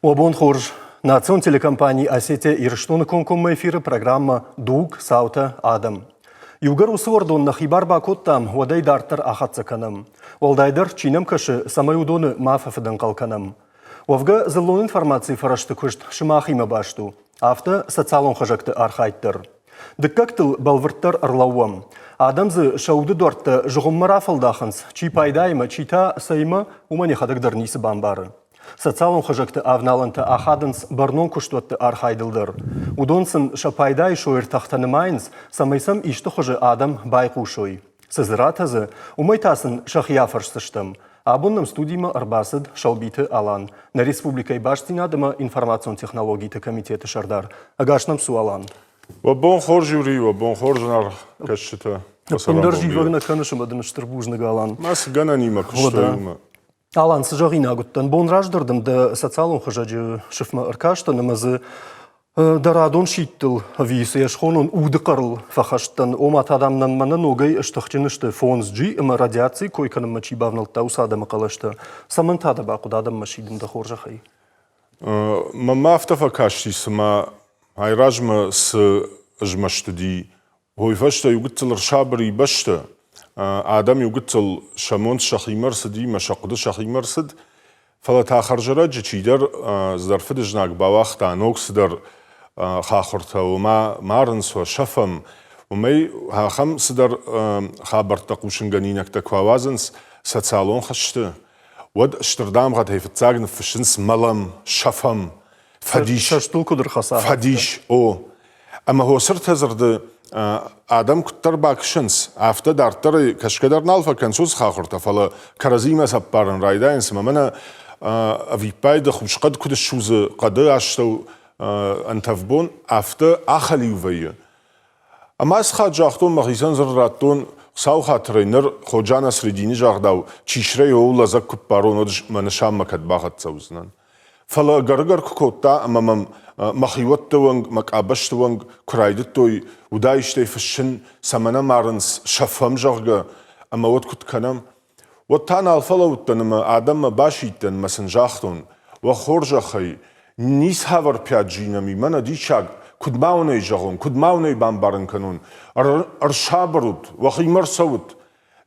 Обон хорж. Национ телекомпании «Осетия» и Ирштон конком эфиры программа «Дуг Саута Адам». Югар усвордон на хибар бакоттам водай дартар ахатсаканам. Олдайдар чинам каши самаюдоны мафафадан калканам. Овга зелон информации фарашты кушт шимахима башту. Авто социалон хажакты архайттыр. Дыккактыл балвырттар арлауам. Адамзы шауды дорты жығыммар афалдахынс. Чи пайдайма, чита сайма умани хадагдыр нисы бамбары. Социалон хажакты авналанты ахадынс барнон куштуатты архайдылдыр. Удонсын шапайдай шойр тахтанымайынс самайсам ишті хожы адам байқу шой. Сызыратазы умайтасын шахияфаршсыштым. Абунным студийма арбасыд шалбиты алан. На республикай баштинадыма информацион технологийты комитеты шардар. Агашнам суалан. Вабон хор жюри, вабон хор жнар кашчыта. Пиндержи вагна канышым адыныштыр бужны галан. Мас гана нима кыштойма. Алан сыжағина гуттан бон раждырдым да социалон хажаджы шыфма аркаштан мазы дарадон шиттыл висы яшхонун уды қарыл фахаштан омат адамнан мана ногай ыштықчынышты фонс джи има радиации койканым мачи бавналта усадамы қалашты. Самантада бақуд адам машидым да хоржахай. Мама автафа кашти сама айражма с жмаштуди. Ойфашта югыттылыр шабыры башты. Адам югыттыл шамон шахимарсыди, машақуды шахимарсыд. Фала тахаржара жичидер зарфыды жнаг бавахта ноксыдар хахурта ума марынс ва шафам. Умей хахам сыдар хабарта кушынганинакта квавазынс социалон хашты. Вад штырдам гад хейфтзагн фшинс малам шафам. Фадиш, о. Ама хосыр тазырды Адам күттір бақшынс. Афта дарттары кашкадар налфа кансуз хақырта. Фала каразима саппарын райдайынс. Мамана авипайды хушқад күді шузы қады аштау антавбон афта ахали увайы. Ама аз хад жақтон мағисан зырраттон сау хатырайныр ходжана средини жағдау. Чишрей оула зак күппарон одыш манышам макад бағат саузынан. Фала гаргар кукотта амамам махиваттаванг макабаштаванг крайдыттой удайштай фшин самана марынс шафам жағга ама вот кутканам вот тан алфалауттанама адамма башиттан масын жақтон ва хоржахай нис хавар пяджинами мана дичаг кудмаунай жағон кудмаунай бамбарын канун аршабарут вахимар саут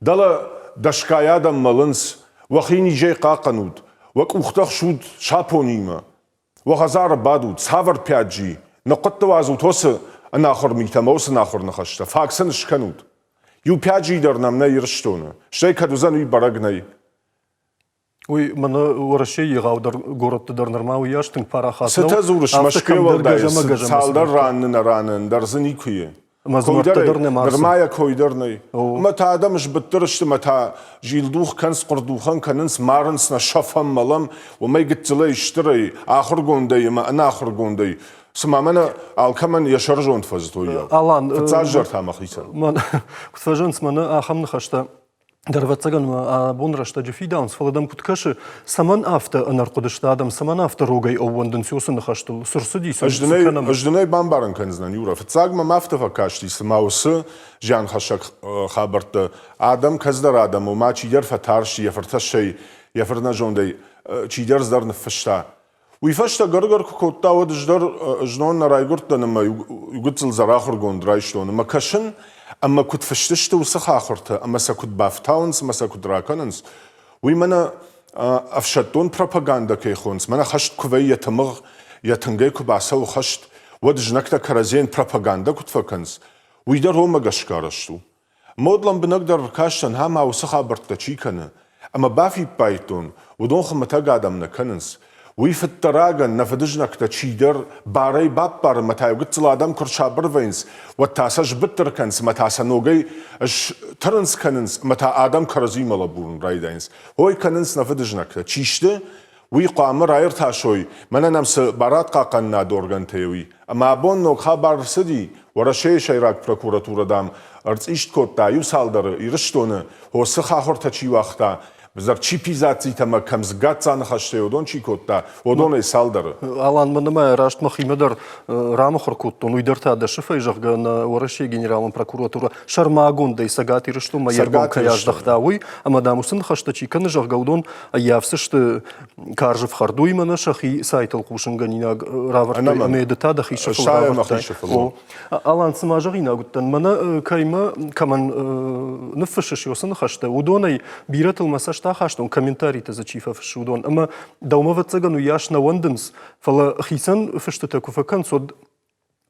дала дашкаядам малынс вахини жай қақанут وك أختخ شود شابونيما وغزار بادود سافر بياجي نقطة وازو توس أنا آخر ميتاموس أنا آخر نخشته فاكسن شكنود يو بياجي درنامنا يرشتونه شيء كدوزان ويبرقناي وي من ورشي يغاودر غورت در نرماوي ياشتن فراخات ستازورش مشكلة والدايس سالدر رانن درزني كويه نرمايا كويدرني متى آدمش بترشت متى جيلدوخ كنس قردوخان كنس مارنس نشفهم ملام وما يقتلي يشتري آخر قوندي ما أنا آخر قوندي سمعنا الكمان يشرجون فزتويا فتزاجر تام خيسا من كتفاجن سمعنا آخم نخشتا درفتسگان بون رشته جفیدانس فلادم کتکش سامان آفت انرقدشت آدم سامان آفت روگای اووندن سیوسن خشتل سرسدی سکنم. اجدنای بامبارن کنزن یورا فتساگ ما مافت فکاشتی سماوس جان خشک خبرت آدم کزدر آدم و ما چیدر فتارش یفرتشی یفرنا جوندی چیدر زدر نفشتا ويفشتا غرغر كوتا ودجدر جنون رايغورت نما يغتل زراخر غوندرايشتون ما كشن اما كنت فشتشت وسخ اخرته اما سكوت بافتاونس ما سكوت راكننس ويمنا افشتون بروباغندا كيخونس منا خشت كوي يتمغ يتنجي كباسو خشت ودجنكتا كرازين بروباغندا كنت فكنس ويدر هما غشكارشتو مودلم بنقدر كاشتن هما وسخ برتا تشيكنا اما بافي بايتون ودون خمتا قادم نكننس ويف التراجن نفدجنك تشيدر باري بابار متى يقتل آدم كرشابر فينس وتاسج بتركنس متى سنوجي ترنس كننس متى آدم كرزيم لبون رايدينس هوي كننس نفدجنك تشيشته ويقام راير تاشوي من نمس بارات قاقنا دورغن تيوي اما بون نو خبر سدي ورشي شيراك بروكوراتورا دام ارتيشت كوتا يوسالدر يرشتونه هو سخاخر تشي وقتا Bizler çipizatsi tama kamzgatsan haşte odon çikotta odon saldarı. Алан мынымай раштмах имедар рамахыр куттон уйдырта да шифай жагга на Ораши генералын прокуратура Шармагун да Исагат ирышту маяргон каяждахтауй, ама дамусын хашта чиканы жагга удон явсышты каржев хардуй мана шахи сайтыл кушынганина раварты медета да хишафыл раварты. Алан сымажагина гуттан мана кайма каман нфышыш йосын хашта удонай биратыл масашта хаштон комментарий-то зачифавши удон, ама даумава цыгану яшна Wondens, фала хисан фештата куфакан сод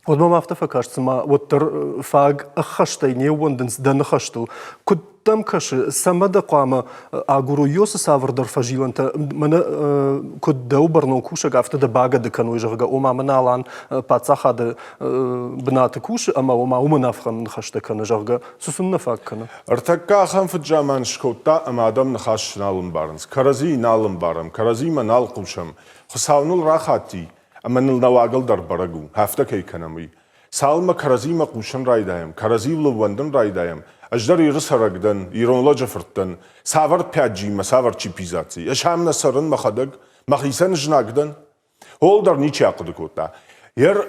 одмам автофа кажется, вот тер фаг ахаштай не Wondens да нахашту. Куттам каши сама да қама агуру йоса савардар фажиланта мана кудда убарно куша гафта да бага да кануй жага ома мана алан пацаха да бната куши ама ома уманафхан нахашта кана жага сусунна фаг кана. Артакка хан фджаман шкота ама адам нахаш налым барынс. Карази налым барам, карази манал кушам. Хусавнул рахати аманыл навагал дар барагу. Хафта кей канамы. Салма каразима кушан райдаем, каразивлы вандын райдаем. Аждар ирысарагдан, иронла жафырттан, савар пяджима, савар чипизации. Ашамна сарын махадаг, махисан жнагдан. Олдар ничи ақыды кота. Ер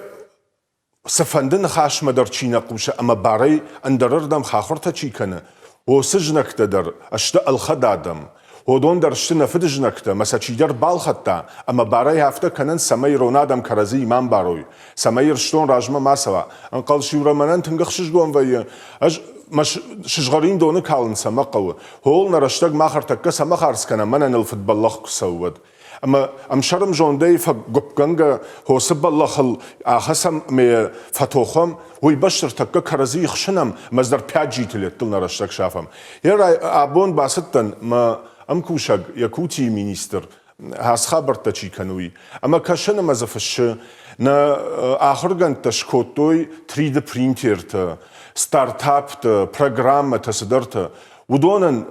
сафандын хашмадар чина куша, ама барай андарырдам хахырта чиканы. Осы жнактадар, ашта алхададам. Одон даршты нафыд жнакта, масачидар балхатта, ама барай хафта канан самай ронадам карази имам барой. Самай рштон ражма масава. Анқал шивраманан тынгақшыжгуан вайя. مش شجرين دونه كالن سماقوا هول نرشتق ما خرتك سما خارس كنا من الفوتبول الله كسود اما ام شرم جون دي فقبقنغا هو سب الله خل اخسم مي فتوخم هو يبشر تك كرزي خشنم مصدر بياجي تلتل نرشتق شافم يرا ابون باستن ما ام كوشق يكوتي مينستر هاس خبرت تشي كنوي اما كشن مزفش نا اخرغن تشكوتوي 3D printer ستارت-ап программа تسدرت ودونن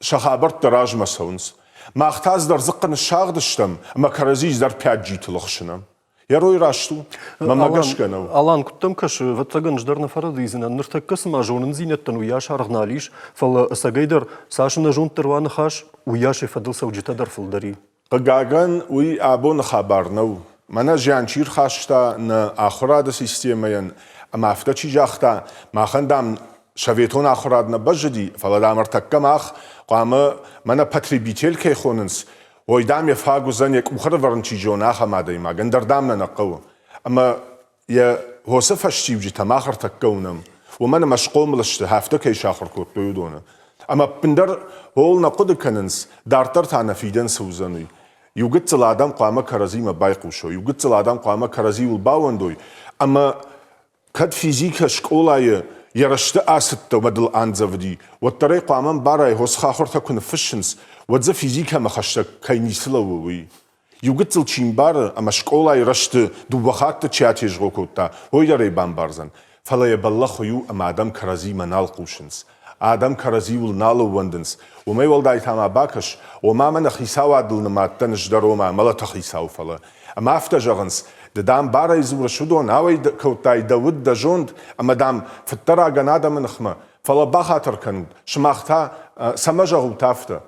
شخابرت راج مسونس ما اختاز در زقن الشاغ دشتم ما كرزيز در 5G تلخشنم يروي راشتو ما ماغش كانو алан куттам каш ватсаган ждарна фарады изинан ныртаккас мажонын зинеттан уяш аргналиш фал сагайдар сашына жонтырваны хаш уяш фадылса уҗитадар фылдари قاغان وي ابون خبرنو منا جانچیر خاشتا ن اخراد سیستمین اما افتچی جاختا ما خندم شویتون اخراد ن بجدی فلادام ارتکم اخ قام منا پاتریبیتل کی خوننس ویدام یفاگو زن یک مخر ورنچی جون اخ مادی ما گندردام نقو اما یا وصفش تیجی تماخر تکونم ومن مشغول ملشت هفته کی شاخر کوت بیودونه اما بندر هول نقد کننس دارتر تانا فیدن سوزنی يوجد الآدم قامة كرزي ما بايقوشو يوجد الآدم قامة كرزي والباوندوي أما كد فيزيكا شكولاي يرشت أسد ومدل أنزفدي والطريق قامة باراي هوس خاخر تكون فشنس وذا فيزيكا ما خشت كايني سلووي يوجد الشين بار أما شكولاي رشت دوبخات تشاتي جوكوتا هو يري بامبارزن فلا يبلغ يو أما آدم كرزي ما نالقوشنس آدم كرزي والنالو وندنس وما يولداي تاما باكش وما من خيساو دل نماتنش دروما ملا تخيساو فلا اما افتجرنس دام بارا يزور شدون اوي كوتاي داود دجوند اما دام فترا غنادا من خما فلا باخاتر كنود شماختا سمجرو تافتا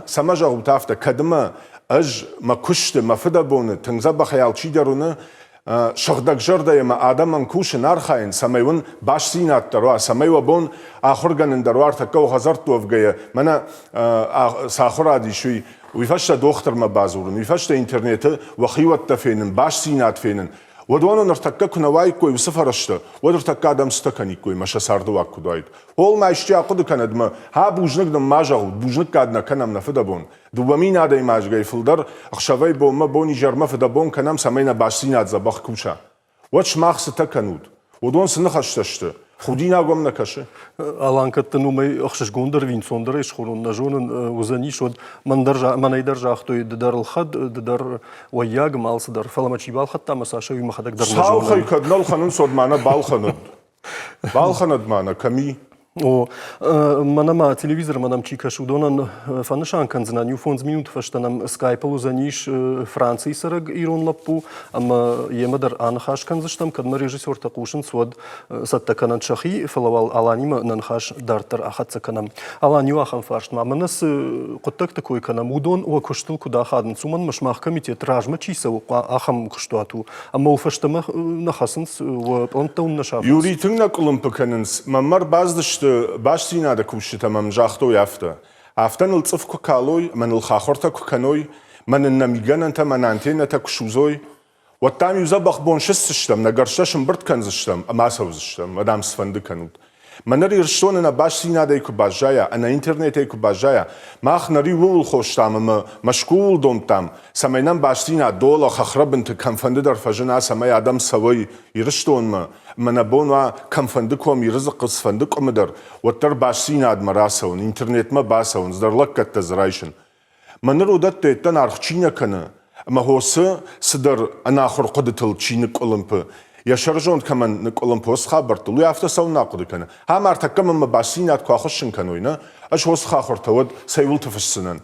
سمجرو تافتا كدما اج ما كشت ما فدبون تنزب خيال چي درونه شغدك جرده يما آدم من كوش نارخاين سمايون باش سينات دروا سمايو بون آخرگن دروار تكو خزرت وفقيا منا ساخر عادي شوي ويفشت دوختر ما بازورن ويفشت انترنت وخيوت تفينن باش سينات فينن ودوانو نرتكا كنا وايكوي وسفرشتا ودرتكا دم ستكانيكوي ماشا ساردو واكو دايد هول ما يشتيا قد كندما ها بوجنك دم ماجاو بوجنك كادنا كنم نفدبون دوبامين هذا يماج جاي فلدر اخشوي بو ما بوني جرما فدبون كنم سمينا باشسينات زباخ كوشا واتش ماخس تكنود ودون سنخشتشت خودينا قوم نكشه алан каттану май ахшаш гондер винсондер иш хорон нажонын узани шод мандай даржа ахтой дар хад дар ваяг малс дар фаламачи бал хатта масаша ви махадак дар нажон сау хай каднал ханын содмана балханад балханад мана ками O, manama televizor manam чика шудонан фанышан канзна Ньюфонс минут фаштанам скайпалу за ниш Франции сараг ирон лаппу, ама емадар анхаш канзыштам, кадма режиссер такушин свод саттаканан шахи фалавал аланима нанхаш дартар ахатсаканам. Аланью ахан фаштма, манас коттак такой канам удон о коштыл куда хадн суман машмах комитет ражма чиса ахам кштуату, ама уфаштама нахасынс он таун нашаф. Юрий тыңнак олимпиканынс мамар баздышты башсина да кушта мам жахто яфта. Афтан الصف كالوي من الخاخرتا كانوي من النميجان انت من انتين تكشوزوي والتام يزبخ بون شستشتم نقرشش برد كنزشتم ما سوزشتم مدام سفند كنود من نري رشتون انا باشسينا دا يكو باجايا انا انترنت يكو باجايا ما اخ نري وول خوشتام مشغول دومتام سمينام باشسينا دولا خخرب انت كنفند در فجنا سمي ادم سوي يرشتون ما من بونوا كنفندكم يرزق سفندكم در وتر باشسينا اد مراسون انترنت ما باسون زر لك تزرايشن من رودت تنارخچينا كنا ما هوس صدر انا اخر قدتل چينك اولمب يا شرجون كمان نك اولمبوس خبرت لو يافتا سونا قد كنا ها مرتكم ما باشينات كوخشن كانوينا اش هوس خاخر تود سيولت في السنن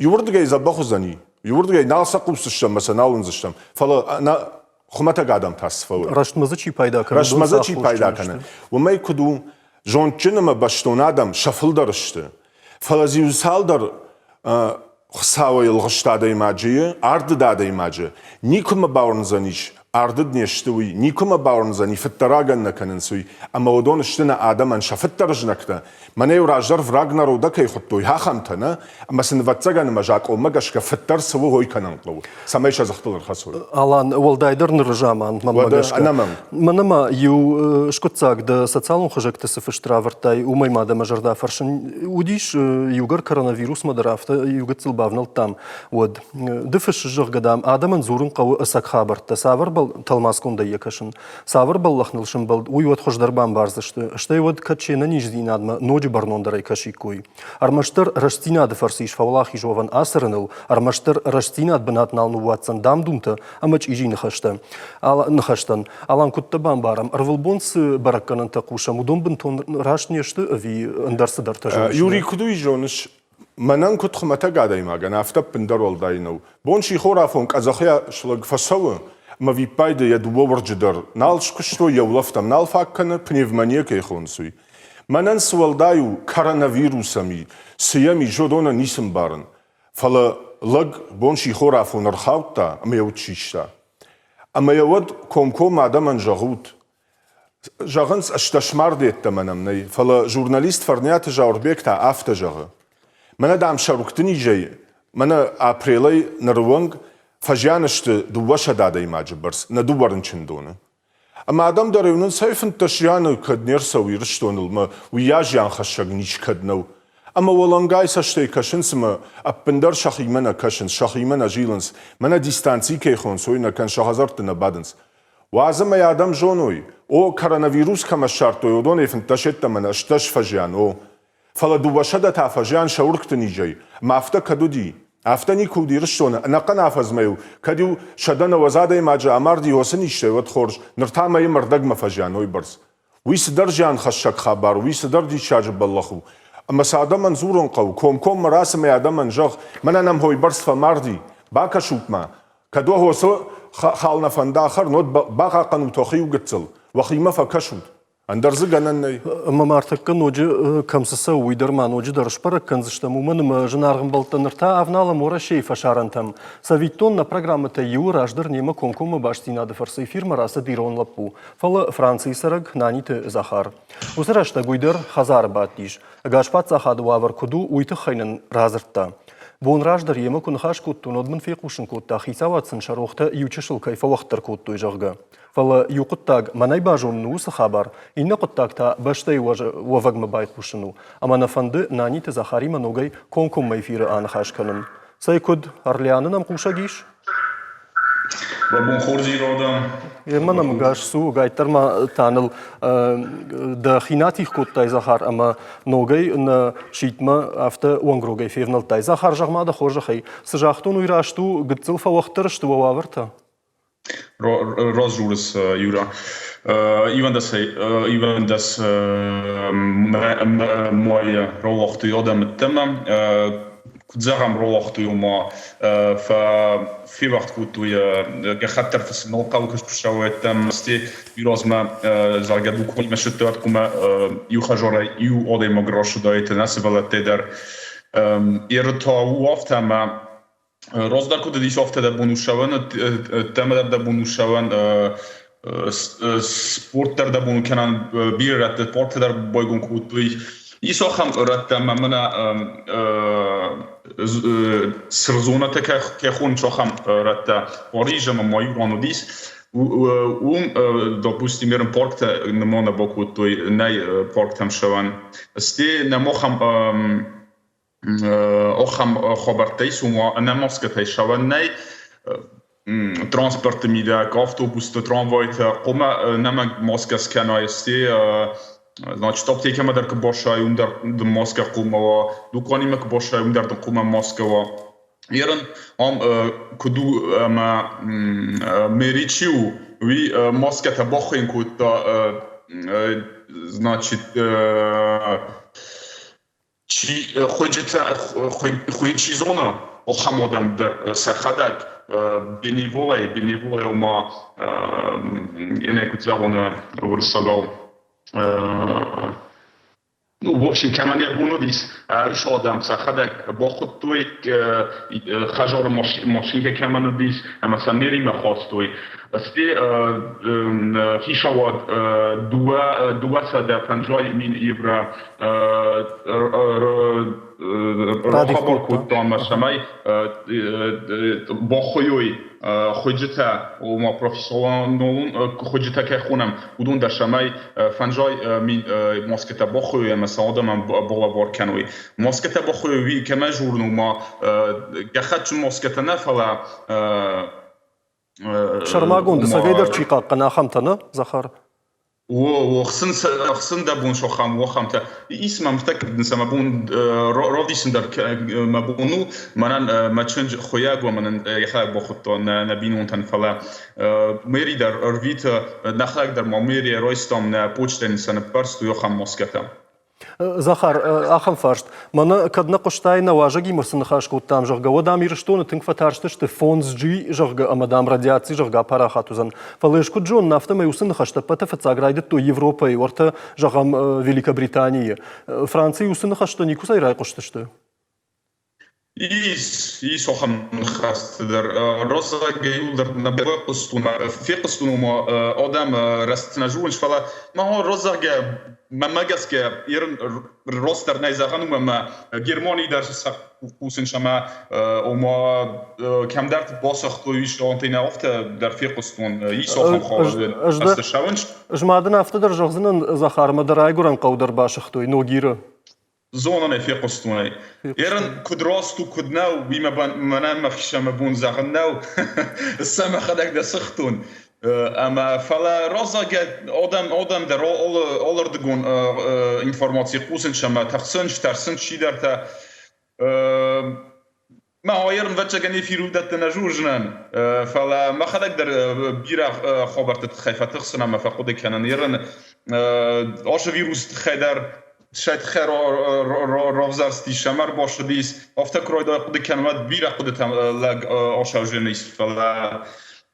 يورد جاي زبخو زني يورد جاي نالسق وسشم مثلا نالنزشم فلا انا خمتا قادم تاسفو رشمزه چی پیدا کنه رشمزه چی پیدا کنه و ما کدو جون چنما باشتون آدم شفل درشته فلا زیوسال در خساوی الغشتاده ماجیه ارد داده ماجه نیکم باورنزانیش أردد نيشتوي نيكما باورنزاني في التراجن نكننسوي أما ودون اشتنا آدم أن شفت ترجنكتا من يراجر في راجنر ودك يخطوي ها خمتنا أما سنفتزجن مجاك ومجاش كفتر سووا هوي كننقلو سمايش زختل الخسول. Алан والدايدر نرجعمان ممجاش. أنا ما يو شكتزاك ده социалун خجك تسف штравертай وما يماده مجردا فرشن وديش يوجر كوروnavirus مدرافته يوجتل بافنل تام ود دفش جغ قدام آدم نزورن قو أسك خبر تسافر تلماسكون يكشن سافر باللخنل شنبل ويود خوش دربان بارزشت اشتي ود كتشينا نيجدين ادم نوجي برنون دري كشيكوي ارمشتر رشتينا دفرسيش فولاخي جوفن اسرنل ارمشتر رشتينا بنات نال نواتسن دام دومتا امچ يجي نخشتن الان كتبان بارم ارولبونس بركنن تقوشا مودون بنتون راشنيشت في اندرس درتج يوري كدوي جونش منن كنت خمتا قاعدة ما جنا افتب بندر والداينو بونشي خورافون كازخيا شلق فسوه ما في بايد يدور جدر نالش كشتو يولفتم نال فاكن بنيفمانيا كيخونسوي منن سوالدايو كورونافيروسامي سيامي جودونا نيسم بارن فلا لق بونشي خورافون رخاوتا اما يوتشيشتا اما يود كوم آدمان جاغوت جاغنس اشتشمار ديت تمنمني فلا جورناليست فرنيات جاوربيك تا افتا جاغ منا دام شاركتني جاي منا ابريلي نروونج فجانشت دوشة دادا يماجي برس ندورن چندونه اما آدم داريونن سيفن تشيانو كد نيرسو يرشتون الما وياجيان خشاق نيش كدنو اما ولنگاي ساشتي كشنس ما ابندر شخيمنا كشنس شخيمنا جيلنس منا ديستانسي كيخون سوينا كان شهزرت نبادنس وعزم يا آدم جونوي او كورونافيروس كما شارتو يودون يفن تشت من اشتش فجان او فلا دوشة دا فجان شاوركتني جاي ما افتا كدو دي افتنی کودی رشتونه نقن افز میو کدیو شدن وزاده ماجا امردی وسنیشته ود خورج نرتامای مردگ مفجانوی برز ویس درجان خشک خبر ویس دردی شاج باللخو اما ساده منظورن قو کوم مراسم آدم منجخ من انم هوی برز فمردی باکا شوت ما کدو هوسو خالنا فنداخر نود باقا قنو تخیو گتزل وخیمه فکشود اندرز گننی اما مارتك نوجي كمسسا ويدرما نوجي درشبرك كنزشتم ومن جنارغن بلتنرتا افنالا مورا شي فشارنتم سافيتون на программата ю раждер нема конкума баштина да фарсы фирма раса дирон лапу фала Франции сараг наните захар усрашта гуйдер хазар батиш гашпат захад вавар куду уйты хайнын разыртта بون راجدر يما كن خاش كوتو نود من في قوشن كوتا خيساوات سن شروختا يوتشل كيف وقتر كوتو يجغا فلا يقطاق مناي باجون نوس خبر إن قطاق تا باشتاي وفق مبايت قوشنو أما نفند ناني تزاخاري منوغي كونكم ميفير آن خاش كنن سيكود أرليانن أم قوشا جيش؟ بون خورجي رودم من مگاش سو گایتر ما تانل دخیناتی خود تایزخار اما نوگی ن شیت ما افته وانگروگی فیرنل تایزخار جغما ده خوش خی سجاختون ویراشتو گتزل فوخترشتو واورتا Rozžūras jūrā. Even das moje rollochtu jodam tema, kudzaram rollochtu juma فيوقت كنت جخاتر في السنوقة وكش بشويت مستي يرازما زارجدو كل ما شتوات كما يخجر يو أدي مجرش دايت الناس ولا تدر يرتا وافتا ما راز در کد دیش افته در بونوشوان تم در بونوشوان سپورت در بونو کنن بیر رد پارت در بایگون کود توی ایسا هم رد ممنا سرزونه که خون چو هم رد پاریژ ما یورانو دیس допустим, ерен парк нема на боку тој нај парк там шаван. Сте не мохам охам хабартай сума не маскатай шаван нај транспорт мида автобус трамвајт кома нема маска скана сте значи аптекама дар баша ундар маска кома дуканима баша ундар кома маскава Ерен куду меричиу ви маската бахин кута значит чи хојчи зона охамодан сахадак беневоле ома ене кутзавона врсагал Ну, в общем, камане бунудис, шодам сахадак бохот той хажар машинка каманудис, ама самери махостой. Сте фишавад дуа сада панжой мин ибра рахабар кутам шамай бохойой ходжита ома профессионалун ходжита ке хунам удун да шамай фанжой мин маскета бохойой ама саадам балавар каной маскета бохойой ви кема журну ма гахат маскета нафала شرماغون دساغيدر چيقا قنا خمتنا زخر وخصن دابون شو خام وخامتا اسمم متاكد نسمع بون راديسن در مابونو منن ما تشنج خوياغ ومن يخا بخطو نبينون تنفلا ميري در اوربيت نخلاق در ماميري رويستام نا почтен сана парсту يخام موسكتا Захар, ахам фаршт. Мана кадна коштайна важаги мурсын хашку там жорга. Водам ирштона тинг фатарштышты фонс джи жорга амадам радиации жорга парахатузан. Фалешку Джон нафта маюсын хашта пата фацаграйды то Европа и орта жогам Великобритании. Франция юсын хашта никусай рай коштышты. Is охам хастер розага юлдер на бекостуна фекостуна ма адам растнажун шфала ма розага мамагаске ерн ростер найзагану ма Германии дар кусен шама ома камдарт босахтоиш антена офта дар фекостун is охам хавад асташаванч жмадын афта дар жогзынын Захар мадарай гуран каудар башахтой ногира زونان فيقستوني يرن كدراستو كدناو بما منام مخشم بون زغناو السما خدك ده سختون اما فلا رازق آدم در آلردگون انفرماتي قوسن شما تخسنش ترسن چی در تا ما هايرن وجهني في رودة نجوجنن فلا ما خدك در بيرا خبرت خيفة تخسن اما فقد كانن يرن آش ويروس خيدر شاید خیر روزارستی شمر باشه دیس افته کروی دای خود کنمت بیره خودت لگ آشاوژه نیست فلا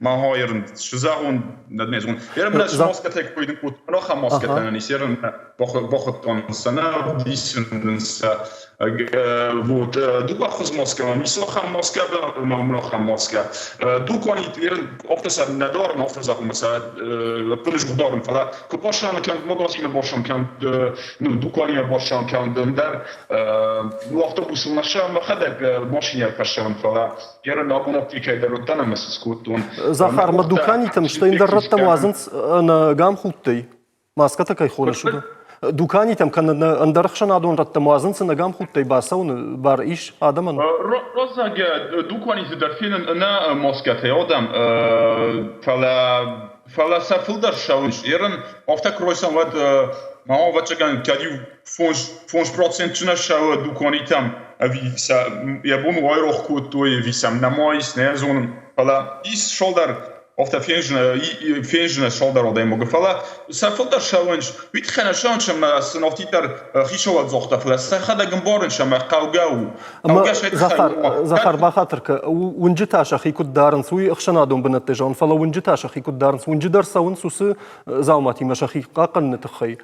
ما هایرن شزاون ندمیزون یرم نش ماسکت یک کویدن کود نخ ماسکت نیست یرم باخد تون سنا دیسن بود دو باخوز ماسکت میساخ ماسکت نخ ماسکت دو کنید یرن افته سر ندارم افته زاخ مثلا پرش دارم فلا کپاشان کند مغازین باشم کند دو کنی باشم کند در اتوبوس نشام خدک ماشین پشم فلا یرن نابون اپلیکای در رتنا مسکوتون Захар, ма дуканитам штайн дар ратта муазынц на гам хуттай. Маската кай хона шуда. Дуканитам кан андархшан адон ратта муазынц на гам хуттай басаун бар иш адаман. Розага дуканит дар финен на маската адам фала сафилдар шаунш. Ерен афта кройсан вад ма вачаган кадиу фонж процентчна шау дуканитам виса я бун вайрох кут той висам намайс не зонун Фала ис шолдар auf der Fähnchen Schulter oder immer gefallen. Safota Challenge, wie kann schon mal auf die Hishowa Zochta, Sachada Gamborin Shama Kaugau. زخر بخاطرك ونجتا شخي كود دارن سوي اخشنادون بنتجون فلا ونجتا شخي كود دارن ونجدر سون سوس زاوماتي مشخي قاقن نتخي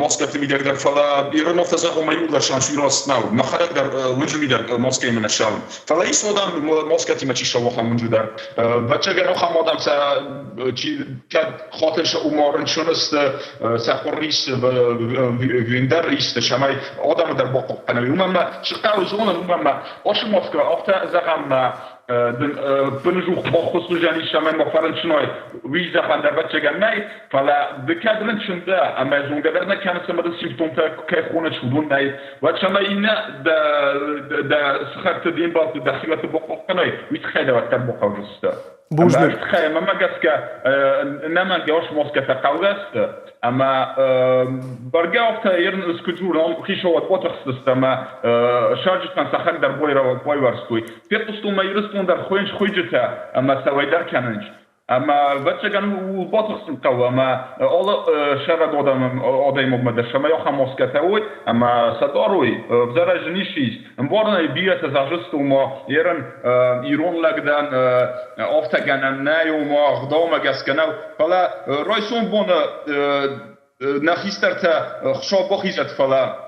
Moskva wieder der Fall ihre noch das auch mal Juda Chance Rost now nachher der wünschen wieder Moskva in der Schau Fall ist so dann Moskva die Match schon haben Juda بچه noch haben dann kad خاطرش عمرن schon ist سخوریس ویندر ist شمای آدم در باقی کنیم اما شقاو زون اما آش Moskva auch da sagen den Besuch hochzuschlagen ist schon mal fahren schnell wie sagen der Batsch ganai weil der Kadren schon da aber so geworden kann es mal das Symptom kein chronisch tun nein was schon mal in der Schritt den Bad der Schritt Bock kanai wie tkhada was der Bock ist بوجنك ما قاسك انما جوش موسكا تقاوست اما برجعت يرن اسكتور خيشو واتوتخست اما شارجت كان سخن در بوي ورستوي فيقستو ما يرستون در خوينش خويجتا اما سويدار كاننج اما بچگان و باتخستن قوا اما اول شرد آدم مبمده شما یا خماسکه تاوی اما صداروی بزرگ نیشیش امبارن بیات زاجست و ما یرن ایران لگدن آفتگان نیو ما غدام گسکنو فلا رایسون بون نخیستر تا خشاب خیزت فلا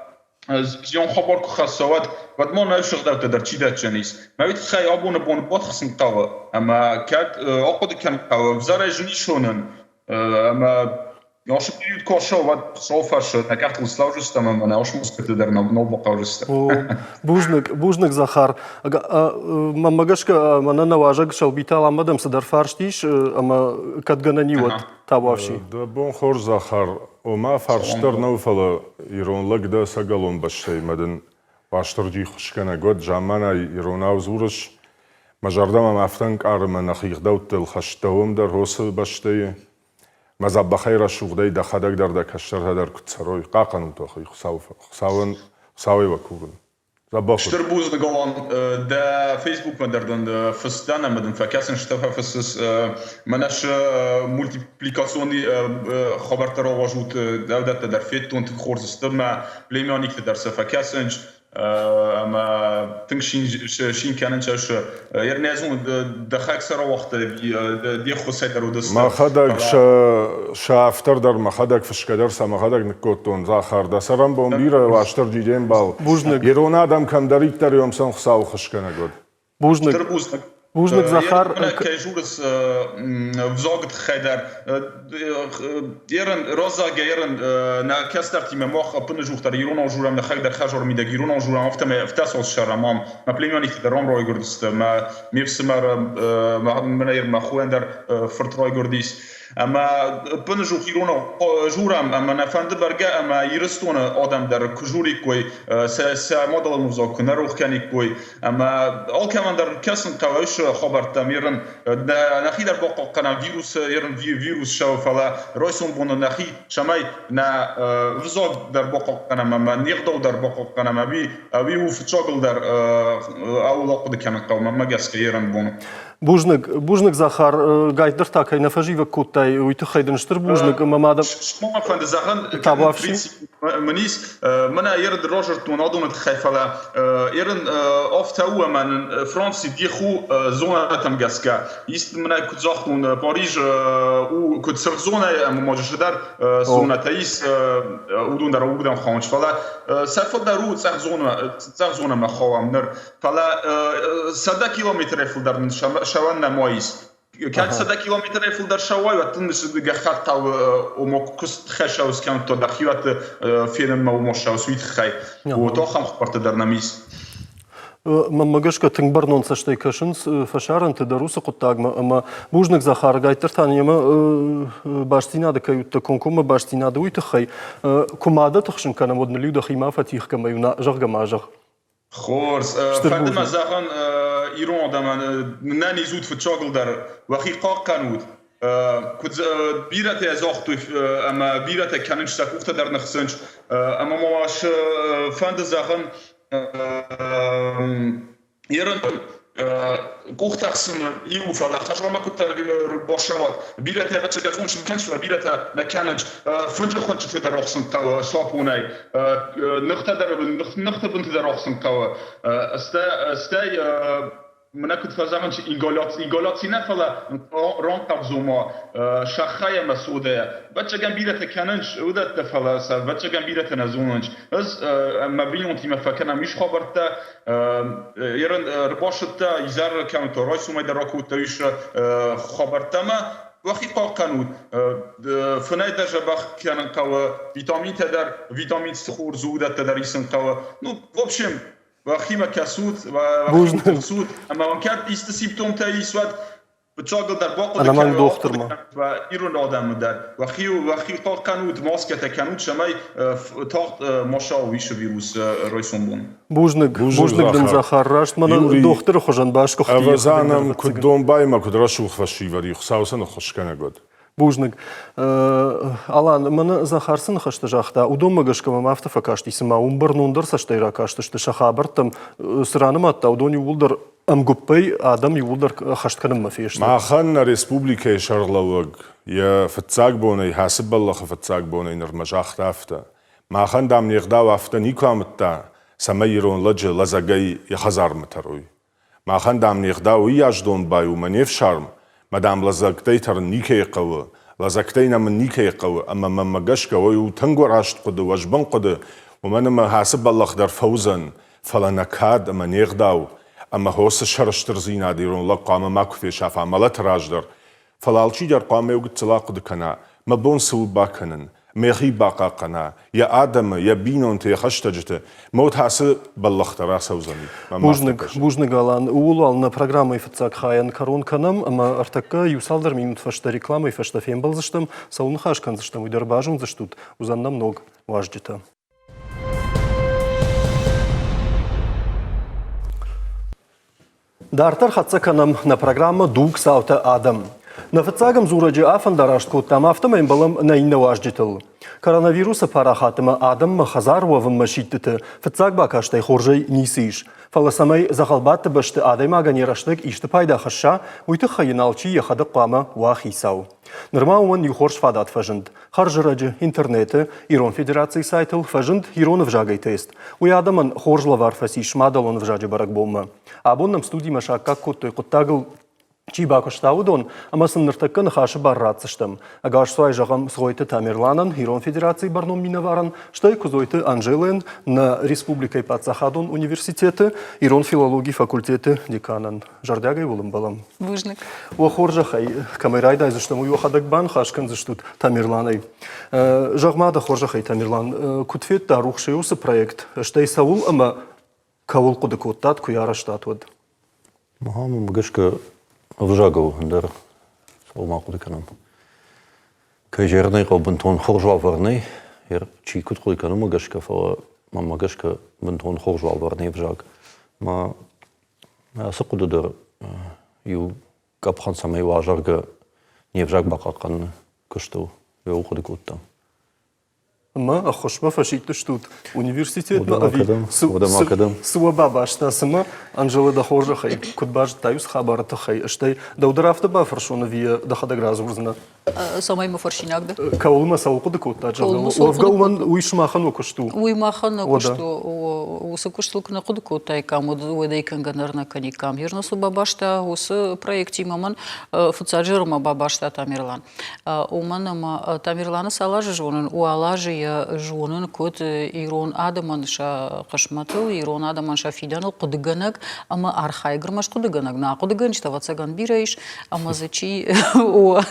زیان خبر که خواهد و ما نشود داد در چی داد چنیس. ما وقتی خیلی آبون بون باتخسن قوا اما کات آقای کن قوا بزرگ نیشونن اما یاش بیود کاشا و صافش نکرد سلاجست اما من آش مسکت در نو بقاجست. بوجنك زخار ما ماجش كمان أنا واجد شو بيتال مدام صدر فارشتيش أما كتجنا نيوت تابوشي. ده بون خور زخار وما فارشتر نوفلا يرون لك ده سجلون بشي مدن باشتر جي خشكنا قد جامنا يروناو زورش مجردما مفتنك أرم نخيخ دوت الخشتوم در هوس بشتي مزب بخير شغدي دخدك در دكشتر هدر كتسروي قاقن وتوخي خساوي وكورن Штербуз на голланд, да Facebook модерн, фастана модерн, факасен штафа фасс, манаш мультипликационный хабартар вожут, давдата дар феттун тхорз стырма, племянник дар сафакасен, اما تنشين كانن شاش يرنازون دخاك سر وقت دي خصي درو دست ما خدك شافتر در ما خدك فش كدر سما خدك نكوتون زاخر دا سرم بومبير واشتر جيجين باو يرون آدم كم دريك تر يوم سن خساو خشكنا قد بوجنك زخار كيجورس وزاغت خيدر يرن رازا يرن نا كاستر تيم مخ بنجوخ تر يرون جورم نا خيدر خجر ميد يرون جورم افتم افتاسو الشرمام ما بليمونيك درام روي غردست ما ميفسمر من ير ما خوندر فرتروي غرديس اما بنجوخ يرون جورم اما نفند برجا اما يرستون آدم در کجوری کوی سه مدل موزاک نروخ کنی کوی اما آل کمان در کسن قویش خبر تمیرن نخی در باقی کنم ویروس یرن ویروس شو فلا رایسون بون نخی شمای نه وزاک در باقی کنم اما نیقدال در باقی کنم ابی و فتشاگل در اول آقد کنم قوم اما گس که یرن بون بوجنك زخار قاعد درتا كاي نفجي وكوتاي ويتخيد نشتر بوجنك ما ماذا شمو فند زخن منيس منا يرد روجر تونادون تخيفلا يرن افتاو من فرنسي ديخو زونا تمغاسكا يست منا كزاختون باريس او كتسرزونا ماجدار زونا تايس ودون در ودن خانش فلا سفر درو تسرزونا ما خوامنر فلا 100 كيلومتر فلدر من شوان نمایست. که 100 کیلومتر فول در شوای و تنش گخت تا و مکست خشاوس کم تو دخیوت فیلم ما و مشاوس ویت خی و تو خم خبرت در نمیس. ما جاش كتنج برنون سشتي كشنس فشارن تدرس قطاق ما بوجنك زخار جاي ترتاني ما باشتينا ده كيوت تكونكم ما باشتينا ده ويتخي كمادة تخشن كنا مدن ليو دخي ما فتيخ كما يونا جغ ما جغ خورس فردما زخن ایران دمان نانی زود فتشاغل در وخی قاق کنود كنت بيرت ازاختو اما بيرت كانش ساكوخت در نخسنج اما ماش فند زخن يرن Kuchtachsen EU-Fall, Chashama Kutter Boschawat, Bilete Wetschegafunschen Kanzler, Bilete Mechanic, 50 für der Rochsen Tower, Swapunai, Nuchterbund der Rochsen Tower, Stay, منكت فزمنش إنجولات نفلا رانتاب زوما شخايا مسودة بتشا جنبيرة كاننش وده تفلا بتشا جنبيرة نزونش بس ما بينهم تيم فكنا مش خبرته يرن رباشته يزار كانوا ترايس وما يدركوا تيش خبرته ما وقتی قانون فنايدا جبخ كان كوا فيتامين تدر فيتامين سخور زودة تدر يسن كوا نو وبشم وخيمة كسود وخيمة اما من كان است سيمتوم تاعي سواد بتشاغل در باقو أنا من دختر ما وإيرون آدم در وخي طاق كانود ماسكة كانود شماي طاق ماشا ويش فيروس رئيسون بون بوجنك دن زخار راشت من دختر خوشن باش كختي أفزانم كدوم بايما كدرشوخ فشي وريخ ساوسن خوشكنا قد بوجنك Алан, من захарсын хашты жақта, удомы гашкама мафта факашти сима умбар нундыр саштайра каштышты шахабыртым сыраным атта, удон юлдар амгуппай адам юлдар хаштканым мафешты. Махан республика шарлауг, я фатсаг бонай, хасиб баллаха фатсаг бонай нырмажахт афта. Махан дам нигдау афта никамтта, самайрон ладжи лазагай яхазар матаруй. Махан дам нигдау яждон баю манев шарм, مدام لزاكتي تر نيكي قوة لزاكتينا من نيكي قوة أما ما جاش قوة وتنقر عشت قد وجبن قد ومن ما حاسب الله خدر فوزن فلا نكاد أما نيغداو أما هوس الشرش ترزينا ديرون لقا أما ماكو في شاف عملت راجدر فلالشي در قامي وقت تلاقد كنا ما بون سو باكنن ميخي باقا قنا يا آدم يا بينون تي خشتجته موت حاسب بالله خدر سوزني بوجنك Алан улал на программы фацак хаян корон канам ама артака юсалдар минут фашта реклама и фашта фембал заштам саун хашкан заштам уйдар бажун заштут узанна много важдита. Дартар хатса канам на программа Дуг Саута Адам. На фацагам зураджи афан дарашт там автомобилем балам на инна важдитал. Коронавируса парахатыма адам хазарвавым машиттыты фацаг бакаштай хоржай нисиш. Фаласамай захалбатты башты адайма ганераштык ишты пайда хаша уйты хайыналчи яхады қама уахисау. Нырмауын юхорш фадат фажынд. Харжыраджы интернеты Ирон Федерации сайтыл фажынд Иронов жагай тест. Уй адамын хоржлавар фасиш мадалон вжаджы барак болма. Абонным студий машакка коттой коттагыл Чиба коштаудон, амасын ныртаккан хашы барратсыштым. Агаш суай жағам сғойты Тамерланан, Ирон Федерации барном минаваран, штай кузойты Анжелен на Республикай Пацахадон университеты, Ирон филологии факультеты деканан. Жардягай улым балам. Выжник. Уахор жахай, камерайдай заштам уйохадак бан хашкан заштут Тамерланай. Жағмада хор жахай Тамерлан. Кутфет да рухшеусы проект. Штай саул, ама кавул кудыкоттат куяра штатуад. Махаму мгашка Вжагал, дер, салмаку деканам. Кайжерный бентон хоржал варный, чикут деканам магашка фала, магашка бентон хоржал варный вжаг. Ма сакуду дер, ю капхан самай важарга не вжаг бакакан кашту, я уходи кутта. ما أخش ما فشيت شتوت университет ما أبي سوا باباش تاسمه أنجلا دخورج خي كنت باج تايوس خبرت خي أشتى دودرافت بافرشون في دخل دغراز ورزنا سامي مفرشينك ده كول ما سوق دكوت تاجل وفقومن ويش ما خنو كشتو وي ما خنو كشتو وسكشتو كنا قدكوت تاي كام وداي كان غنرنا كني كام يرنسو باباشتا وس проекти маман фуцаджер ма бабашта Тамерлан уман ма Тамерлан салажы жонын уалажы жонын кот Ирон адаман ша кашматыл Ирон адаман ша фиданыл кудыганак ама архайгырмаш кудыганак на кудыган штавацаган бирайш ама зачи о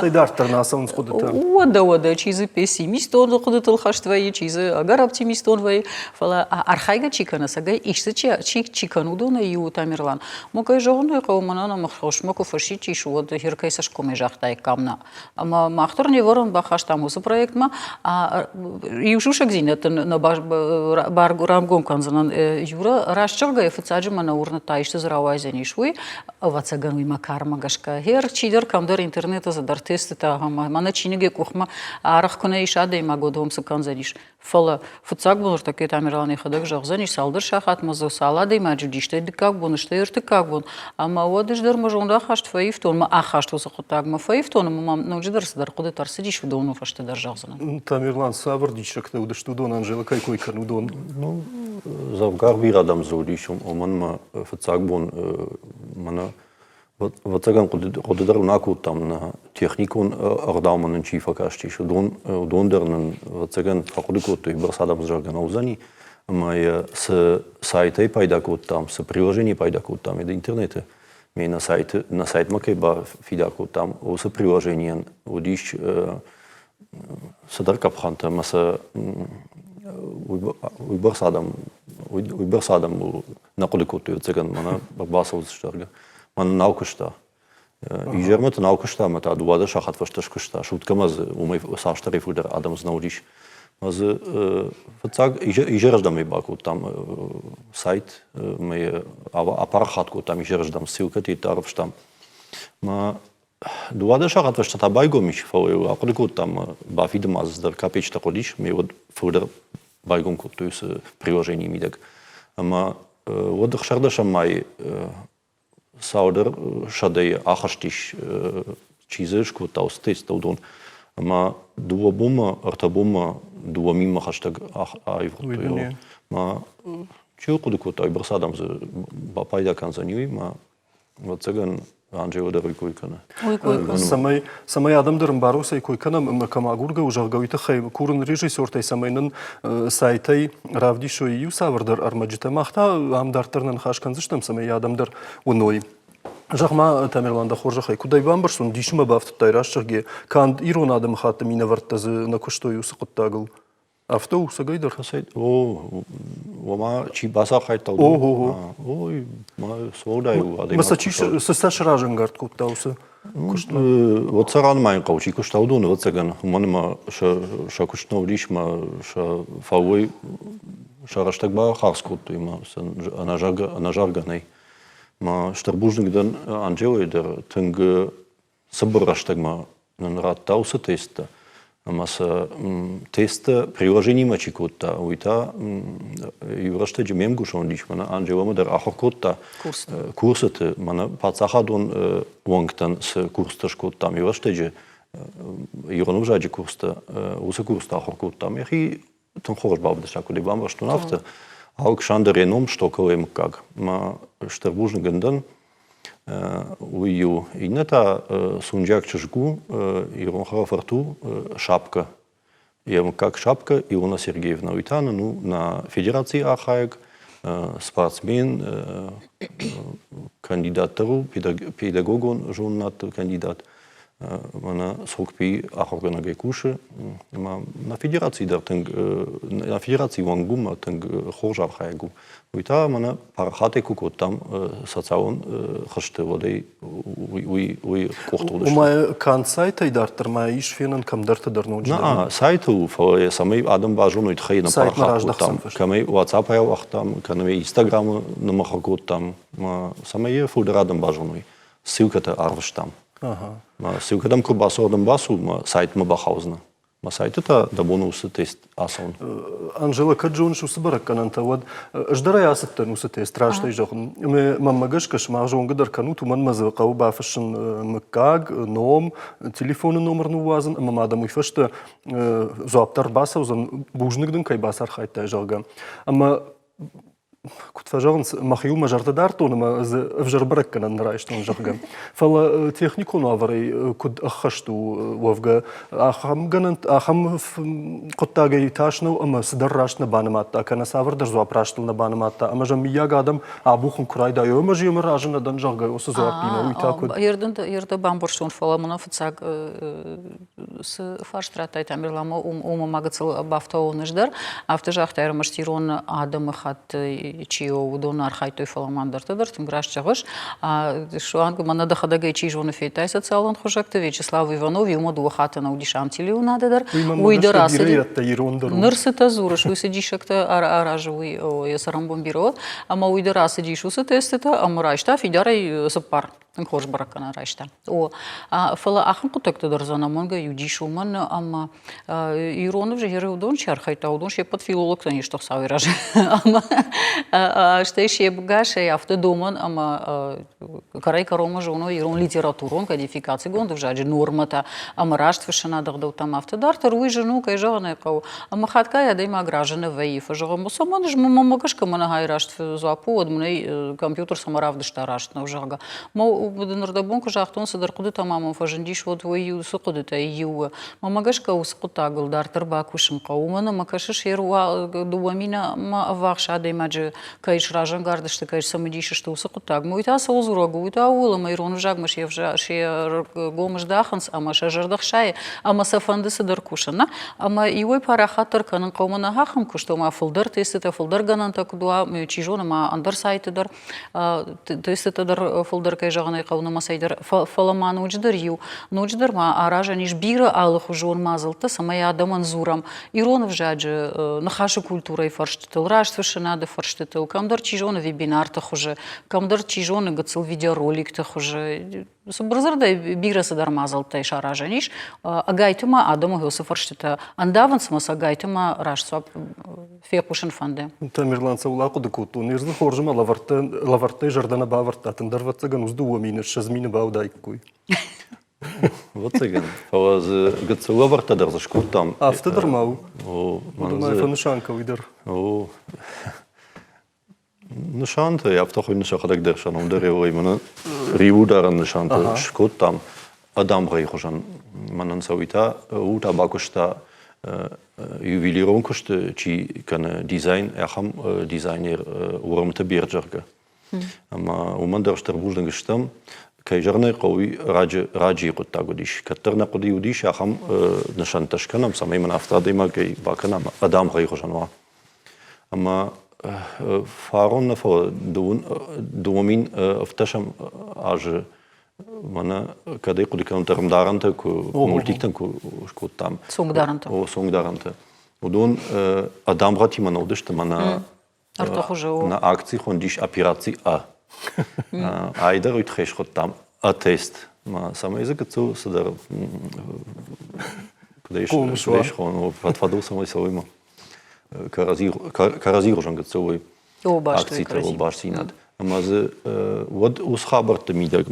Дартер на самом скудыта. Ода, чизы пессимист он кудытыл хаштвай, чизы агар оптимист он вай. Фала архайга чикана сагай ишсы чикану дона ю Тамерлан. Мокай жогны кауманана махош моку фаши чиш вот хиркай сашкоме жахтай камна. Ама махтор не ворон бахаш там усы проект ма, а Иушушек зинет на баргом канзанан юра рашчырга фцаджи мана урна тайшты зравайзени шуй вацаган уйма карма гашка хер чидер камдер интернета задар тесты та мана чиниге кухма арах куне ишаде магодом саканзаниш фала фцаг бунур таке тамирлани хадак жагзаниш салдыр шахат мазу салады маджудиште дикак бунуште иртикак бун ама водыждыр мажонда хашт фаифтон ма ахашт усахутаг ма фаифтон ма нудждыр сдар куды тарсидиш вдону фашты дар жагзанан Тамерлан савырдичек те удыштудон Анжела кайкой канудон. Ну, завгар bir adam zodиш, оман ма фцагбон мана вацаган коддар наку там на техникун ардаманын чифа каштиш дондернын вацаган факуликот и барс адам жарган аузани ма с сайтай пайда кот там с приложение пайда кот там и интернете ме на сайт маке ба фида кот там о с приложениен удиш Садар капханта маса уйбар садам на коликоту цеган мана басал штарга ман наукашта ижермат наукашта мата дувада шахат вашташкашта шутка маз умай саштари фудер адам знаудиш маз фацаг ижерждам и баку там сайт ме апархатку там ижерждам ссылка ти тарфштам ма Дувада шахат вашта байгомиш фау акуликот там ба фидмаз дар капечта ходиш ме вот фудер байгом кото с приложение мидак ама вот шардашам май саудер шадей ахаштиш чизеш кот аустест удон ама дуабума артабума дуамима хаштаг айврото ма чё кудикот ай брсадам за ба пайда канзанюи ма вот цаган Анжела дары койкана. Самай адамдырым барусай койкана камагурга ужаргавита хай курын режиссертай самайнын сайтай равдишо ию савырдар армаджита махта амдартырнын хашканзыштам самай адамдар уной. Жахма Тамерланда хоржахай кудай бамбарсун дишма бафттай рашчырге канд ирон адам хаты мина варттазы на коштой усыкыттагыл. Автобуса гайдар хасайт ома чи баса хайтал ой ма сволдай адем масачиш состаш ражангард куттаусы вот саран майн каучи куштаудун вот цаган манма ша куштновдиш ма ша фавой шараштагба харскут има она жарганай ма штарбужник дан Анжела дер тынг собраштагма нраттаусы теста Амаса теста приложение мачикотта уйта юрашта джемем гушон дишмана Анжела мадер ахокотта курсаты мана пацахадон вонгтан с курсташкоттам юрашта дже юронув жаджи курста уса курста ахокотта мехи тон хорж бабдашаку де бамба что нафта аук шандер реном штокалем как ма штербужн гендан Уйю инета сунджак чешгу Ирон Харафарту шапка. Я как шапка Илона Сергеевна Уйтана, ну на Федерации Ахаек спортсмен, кандидату, педагог, журнат кандидат. Она сокпи ахоргана гекуши. На Федерации да на Федерации вангума тенг хоржа Ахаегу. Уйта мана парахате кукот там социалон хашты водой уй кохтулдыш. Умай кан сайтай дартыр май иш фенен камдарты дарнуджи. На сайту фа самый адам бажун уйт хай на парахат там. Камей WhatsApp я вах там, камей Instagram на махакот там. Самый фудер адам бажун уй. Ссылка-то арваш там. Ссылка там кубасу адам басу, сайт ма бахаузна. Ма сайт это да бонусы тест асон. Анжела каджон шу сбарак кананта вот ждарай асыттан усы тест раштай жохын. Мы маммагаш каш мажон гадар кануту ман мазыкау бафашын мыккаг, ном, телефоны номерну вазын, мамадам уйфашты зуаптар басаузан бужныкдын кай басар хайтай жалга. Ама Кутфажагын махию мажарда дартоны ма вжар баракканан райштон жаган. Фала техникон аварай куд ахашту вовга ахам ганант ахам коттагай ташну ама сдаррашна банаматта кана савардар зуапраштыл на банаматта ама жам мияга адам абухун курайда ёма жиёма ражына дан жагай осы зуапина уйта куд. Ерда бамборшун фала мана фцаг с фарштратай тамирлама ума магацыл бафтауныждар автожахтайр маштирон адамы хат чио донар хайтой фаламандартадыр тимграш чагыш шуан мана да хадагай чижоны фейтай социалон хожакты Вячеслав Иванов ему дуахата на удишамтили унададыр уйдырасы нырсыта зурыш высидишекта аражуй ясарамбон бирот ама уйдырасы дишусы тестета амурашта фидарай сапар хош баракана рашта о фала ахын кутактадыр занамонга юдишуман ама иронов же ерудон чархайтаудон шепот филолог конечно савираж ама что ще бгаше автодоман ама карай карома жоно ирон литературон кодификации гондов жаджи нормата ама раштвешана дагдау там автодар руй жену кай жогане кау ама хатка я дейма граждане вейф жогам самон ж мамагашка мана хай раштв запу одмней компьютер самаравдышта раштна жага мо нардабонку жахтон садар куды тамамын фажындиш вот вою сукудыта ию мамагашка усқутагыл дартыр бакушым каумана макашыш еруа дуамина ма авахша деймаджи кайш ражан гардышты кайш самыдиши что усқутаг мойта саузурагу уйта ула майрон жагмаш евжа ше гомыш даханс ама шажардахшай ама сафанды садар кушана ама иой парахатыр канын каумана хахым куштома фылдыр тесета фылдыр гананта кудуа чижона ма андар сайтыдар тесетадар фылдыр кай жаганы кауна масайдар фаламан учдыр ю нучдыр ма аража ниш бира алых ужон мазылты самая адаман зурам иронов жаджи нахашу культурой фарштытыл раштвышынады фарштытыл камдар чижона вебинар уже камдар чижона гацыл видеоролик уже Собразарда бирасы дармазалтай шаража ниш агайтыма адаму гёсы фарштыта андаванс мас агайтыма рашсап фепушын фанде Тамерлан саулаку декуту нирзы хоржыма лаварты жардана бавартатын дарватсаган узду уамины шазмины баудайкуй. Вот цыган. Фауаз гыцу лаварта дарзашку там. Автодар мау. Манзы фанышанка уйдар. Нышанты, я втохой нышахадак дершан, он деревой, мана риударан нышанты, шкот там, адам рейхожан, манан сауита, ута бакушта ювелиронкушты, чи кана дизайн, яхам дизайнер урамта бирджарга. Ама уман дерштер буждан гыштам, кайжарны қауи раджи қуттагудиш. Каттерна қуди удиш, яхам нышанташканам, самай мана автадыма кай баканам, адам рейхожан. Ама фарон на фо дуамин авташам аж мана каде кудикам тармдаранта ку мультиктан ку там сонгдаранта удон адам гати мана удышта мана на акции хондиш операции айдар утхеш хот там тест ма сама язык цу садар кудеш хон фатфаду самой сауима Каразирожан гацовой акции того башсинат. Амазы вот усхабарты мидаг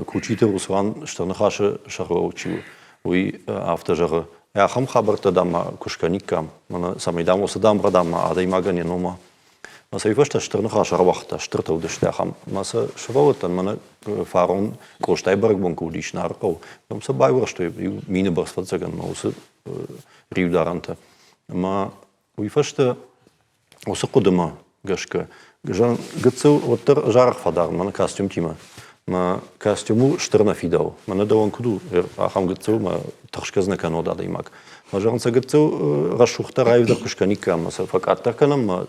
кучите усван что нахаше шароучу. Уй автожара. Я хам хабарта дама кушканикам. Мана самый дам усадам брадама адай магане нома. Маса ивашта что нахаше равахта штыртал дыштахам. Маса шволтан мана фарон коштайберг бонкудиш нарков. Там собайвар что мine барсвацаган маусы ривдаранта. Ма уйфашта осы қудыма гашка. Жан гыцыл оттыр жарық фадар, мана костюм тима. Ма костюму штырна фидал. Мана даван куду, ахам гыцыл, ма тахшказна канода даймак. Ма жарынса гыцыл рашухта райвдар кушканика, маса факаттар канам, ма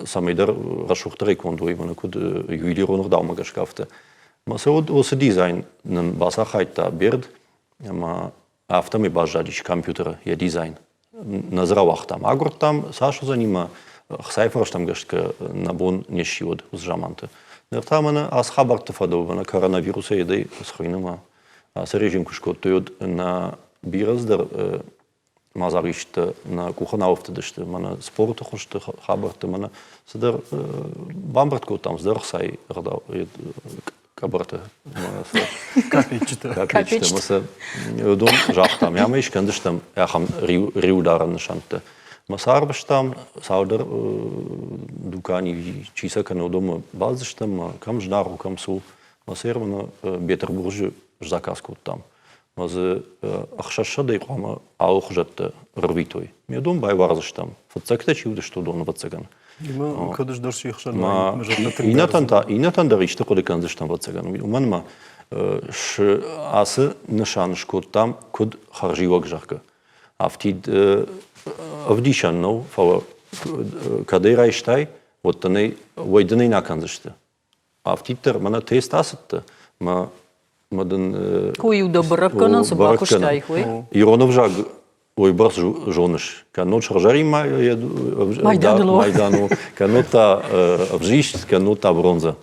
самайдар рашухта рейкондуй, мана куд ювелиронух далма гашкафта. Маса осы дизайн, нан баса хайта берд, ма автами бажадич компьютера, я дизайн. Назравах там, агур там, Сашу занима, хсайфараш там гашка набон нещиод с жаманты. Там она асхабарта фадова на коронавируса едой схойнама, а с режим кушкот тойод на бираздер мазаришта на куханауфта дышта, мана спорту хошта хабарта, мана садар бамбартко там сдар хсай радал кабарта. Капичта. Маса дом жахтам. Я меш кандыш там яхам риударан шанта. Маса арбаш там саудар дукани чиса кано дома базыш там кам ждару кам су. Маса ермана Петербуржы заказку там. Маса ахшаша да икама аухжатта рвитой. Мне дом бай варзыш там. Фацакта чиуда что дом вацаган. Има кадыш дарш яхшан. Инатан да ришта коли кандыш там вацаган. Уманма ш асы нышан шкот там куд харживак жарка. Автид авдишан но фала когда райштай, вот они войданы на канзышты. А в титер мана тест асытты, мадан Куюда баракканан собакуштай, хуй. Иронов жаг ой барс жоныш. Канут шаржари майдану, канута вжищ, канута бронза.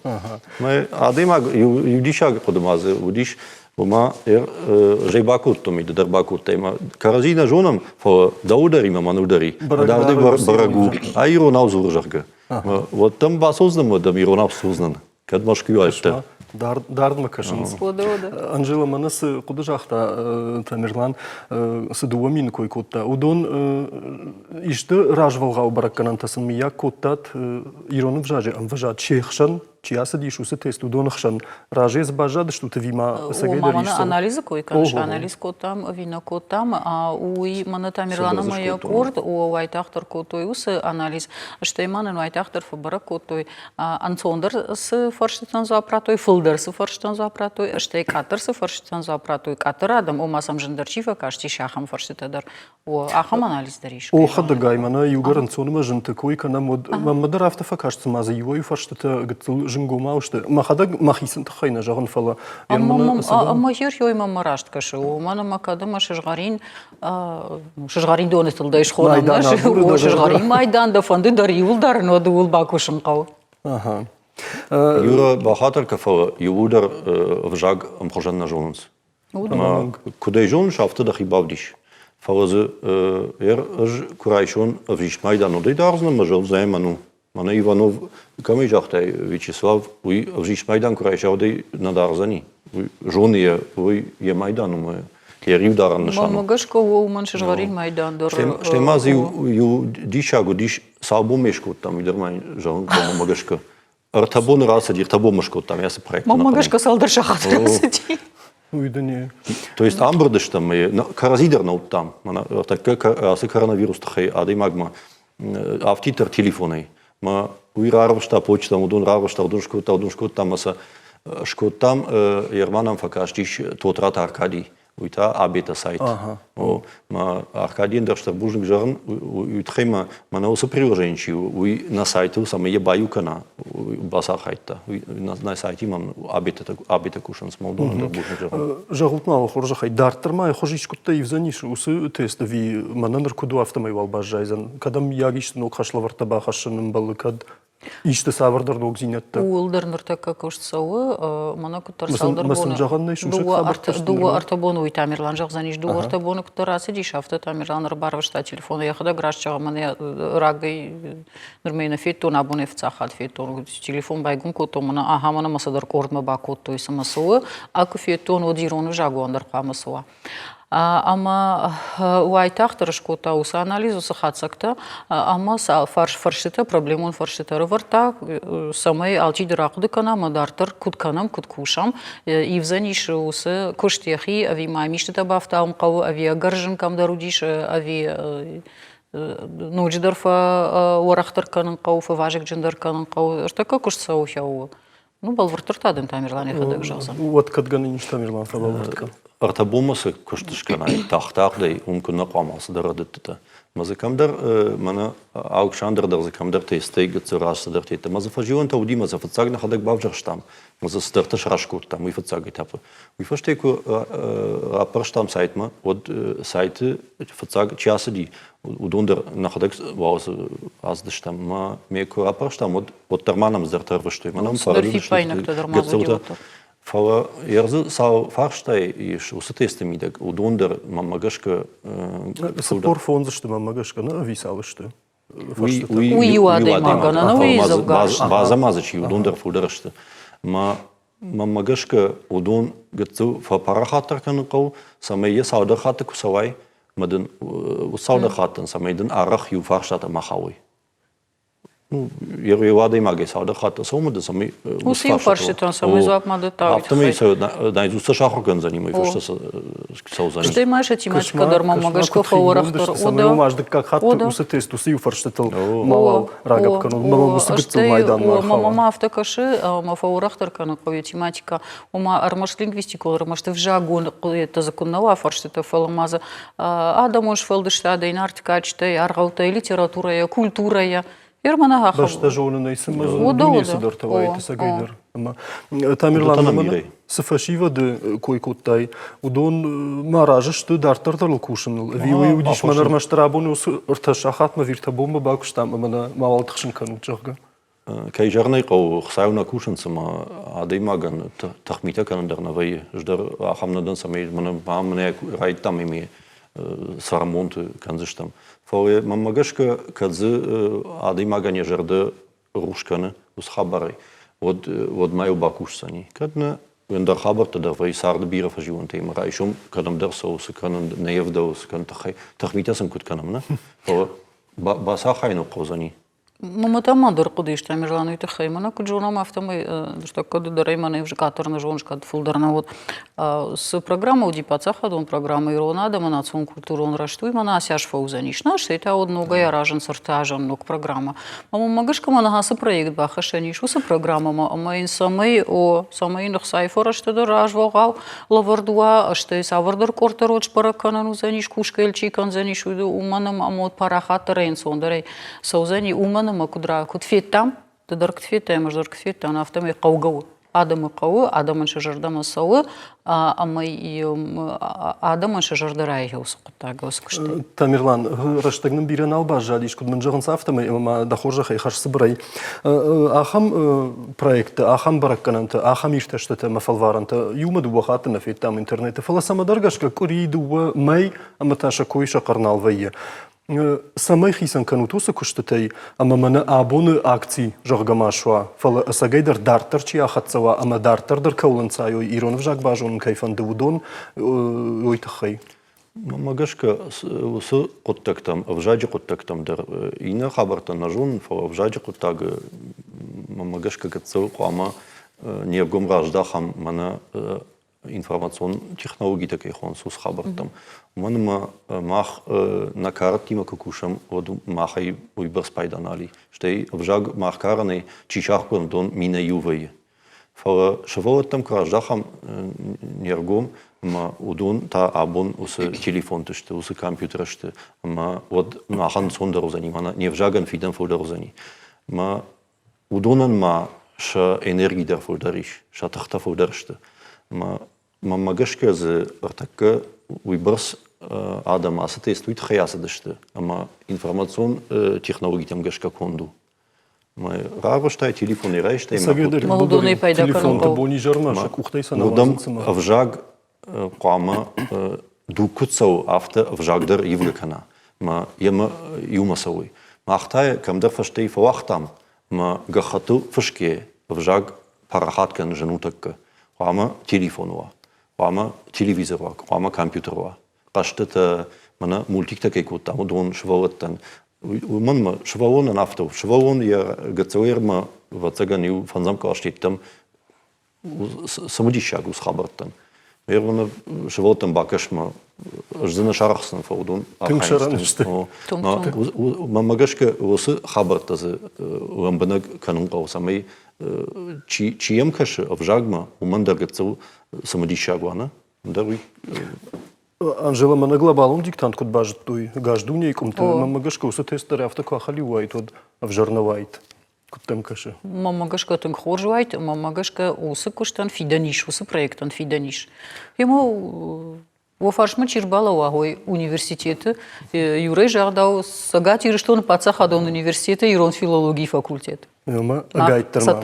Мы адыма юдишаг подмазы, удиш Ума жейбакут томи дарбакут тема. Каразина жонам фо да удари маман удари. Дарды барагу. А иронав зуржарга. Вот там басознам да иронав сознан. Кад машкю айта. Дардма кашынс. Анжела манас куды жақта Тамерлан сыдуамин кой котта. Удон ишты ражвалға баракканан тасын мия коттат иронов жажы. Амважат чехшан чиясы дейш усы тест удонықшан ражы збажады, что ты вима сагайдар Мамана анализы кой, конечно, анализ коттам, вина коттам, а уй мана Тамерлана моя корт, у вайтахтар котой усы анализ, что и мана вайтахтар фабара котой, анцондер с форштан запратой, фулдер с форштан запратой, что и катер с форштан запратой, катер адам, у масам жендарчива, кажти шахам форштадар, у ахам анализ дариш. О хадагай мана югар анцоныма жынты кой, кана мамадар автофа кажется маза его и форштата гатыл жынгумаушты. Махадаг махисын тахайна жағын фала. Ама хер йой мамарашт кашы. У мана макадама шыжгарин доны тылда ишхонамна. Шыжгарин майданда фанды дари улдарын оды ул бакушын қау. Юра бахатар кафа юудар вжаг амхожан на жонс. Кудай жон шафты да хибавдиш. Фалазы курайшон виш майдан оды дарзна мажал займану. Мана Иванов, камей жахтай Вячеслав, уй вжиш майдан курайшауды на дарзани. Жоны уй е майдану мы. Я ривдаран нашану. Магашко у маншыжгарин майдан дар. Штемаз ю дишагу диш салбумешку там идермай жон магашко. Артабон раса диртабомашко там я проект. Магашко салдар шахат красоти. Уйдане. То есть амбрдыш там каразидер на там. Мана так асы коронавирус тахай ады магма. Автитер телефоной. Ма уйрарвшта почта удун рарвшта удун шкот там аса шкот там ерманам факаштиш тотрат Аркадий уйта абета сайт. О ма Аркадий дершта бужник жарн уйтрема мана усы приложенчи уй на сайту саме ебаю кана баса хайта на сайте мам абета кушан смолдон бужник жарн. Жагултмал хоржахай дартырма хожиш кутта ивзаниш усы тест ви мананыр куду автомай валбажайзан. Кадам ягишты нол хашлаварта хашының балыкад иште савардар дог зинетта. Улдар ныртакка коштсауы, мана куттар салдар Масын жағаннай шумшак хабарташ. Дуа артабону уй Тамерлан жақзаниш, дуа артабону куттар асы диш авто Тамерлан рбарвашта телефона яхада грашчаға мана рагай нырмейна феттон абуне фцахат феттон телефон байгун кутто мана аха мана масадар кордма ба кутто иса масуы, аку феттон одирону жагу андар қа масуа. Ама уайтахтар шкота уса анализу сахатсакта, ама фаршита проблемон фаршита рварта самай алтидер ақды канам адартар кутканам куткушам ивзаниш усы коштехи ави мамиштата бафтаум қау ави агаржын камдарудиш ави нуджидорфа уарахтар канын қау фаважик джиндар канын қау штака коштсау хяу. Ну балвартартадым Тамерлан яхадак жалсан. Вот кадганы ниш Тамерлан фабалвартка. Артабумасы көштішканай тақтақдай ұмкүнна қамасы дарадыттыта. Мазыкамдар мана аукшандырдар закамдар тестей гыцы расыдар тейті. Мазы фажион тауди мазы фацагна хадак бавжарштам. Мазы стырты шрашкуттам, уй фацагай тапы. Уй фаштейку рапарштам сайтма, от сайты фацаг часы ди. Удондер на хадак ваусы аздыштам. Ма мейку рапарштам, от тарманам здартарвыштой. Манам парадыштой. Фала ерзы сау фарштай иш усы тестемидек удондер мамагашка Сапор фонзы что мамагашка на висалышты. Уйуады магана на визавгаш. База мазачи удондер фулдерышты. Мамагашка удон гыцу фапарахаттар каныкау самайе саудар хаты кусавай мадын саудар хаттын самайдын арах ю фарштата махауй. Ну, eu ademais sau da hat so mit das mi. Уси фаршитан самый запмады тавит. Автомой со на изуста шахр гонзани мы фашта саузани. Что имаешь эти матчка дарма магашко фаворахтор ода. Мажды как хат усатест уси фарштатал мал рагапкан мал усатал майдан мархава. Мама автокаши ма фаворахтор кана кови тематика. Ума армаш лингвистику армаш ты в жагон это законного фарштата фаламаза. Адамош фалдышта да инартикачтай аргаута литература я культура я. Башта жолына исем дүниесі дортавайты сагайдар. Тамирлан сафашива да койкоттай. Удон маражышты дартардал кушыныл. Виуи удиш манар маштарабоны ырташахат ма виртабомба бакуштам мана мавалтықшын канут жағға. Кай жарнай қау қсауна кушынсыма адаймаган тахмита канандарнавай ждар ахамнадан самай мана райттам ими сарамонты канзыштам. Фауе мамагашка кадзы адаймагане жарды рушканы ус хабары. Вот маю бакушсани. Кадна вендар хабарта да вай сарды бира фаживан тема. Райшум кадам дерсоусы канан неевдаус кан тахмитасым кут канам на. Фауе басахайну қозани. Маматама дырқыдыш тамирлану ите хаймана куджунам автомой что коды дарайманы в жкаторны жоншка фулдарна вот с программы удипацаха дон программы иронада манацион культуру он раштуй мана асяш фаузаниш наш это одного я ражен сортажен нок программа мама магашка манагасы проект бахашаниш усы программа майн самый нах сайфора что да ражвагал лавардуа что савардар кортероч параканан узаниш кушка элчи канзаниш у манам амот парахат рейнсон дарай саузани уман ما كدرا كد فيتام تدرك فيتا مش درك فيتا أنا أفتم يقوجو آدم قوي آدم شجر دم الصوي أما آدم شجر درايه وسقط تاجوس كشتي. تاميرلان رشتقنا بيرنا وباجاديش كد من جهن صافتم ما دخورجا خي خش صبري آخم проект آخم بركننت آخم يشتشت ما فالفارنت يوم دو وقتنا في تام إنترنت فلا سما درجش كوريد وماي أما تاشكوي شقرنا الوية. Самай хисан канутуса куштатай, ама мана абоны акции жогамашва. Фала сагайдар дартар чи ахатсава, ама дартар дар кауланца йой ирон вжак бажон кайфан дудон ойтахай. Магашка усы коттактам, вжаджи коттактам дар ина хабарта нажун, фала вжаджи коттаг магашка катсал қама невгом раждахам мана информацион технологии такие хон сус хабартам. Манма мах на карте има кукушам от махай уйберс пайданали. Штей вжаг мах караны чичахкон дон мина ювей. Фала шаволат там краждахам нергом ма удон та абон усы телефон тышты, усы компьютер тышты. Ма вот махан сондерозани, мана не вжаган фиден фолдерозани. Ма удонан ма ша энергии дар фолдериш, ша тахта фолдершты. Ма магашка з артака уйберс Адам асате стоит хаяса дышты, ама информацион технологии там гашка конду. Мы рабоштай телефон и райштай. Молодоны пайда телефон то бони жармаша кухтайса на вазынцыма. Вжаг қама дукутсау авто вжагдар евлекана. Ма ема юмасауй. Ма ахтай камдар фаштай фавахтам. Ма гахату фашке вжаг парахаткан женутакка. Қама телефонуа. Қама телевизорва. Қама компьютерва. Каштата мана мультикта кейкут там дон швалаттан манма швалон на авто швалон я гацелерма в цаганю фанзамка штит там самудищагу с хабартан верно швалотан бакашма ждана шарахсан фаудон мамагашка усы хабарта за ламбана канун qausамай чием каш авжагма уманда гацел самудищагу ана даруй Анжела мана глобалун диктант код бажет той гаждуня и кумте мамагашка усы тестер автока халивайт от авжарнавайт куттем каше. Мамагашка тен хоржвайт, мамагашка усы куштан фиданиш, усы проектан фиданиш. Ему Вофаршма чирбала уагой университеты, юрей жагдау сагат ирштон пацахадон университета ирон филологии факультет. Юма агайттерма.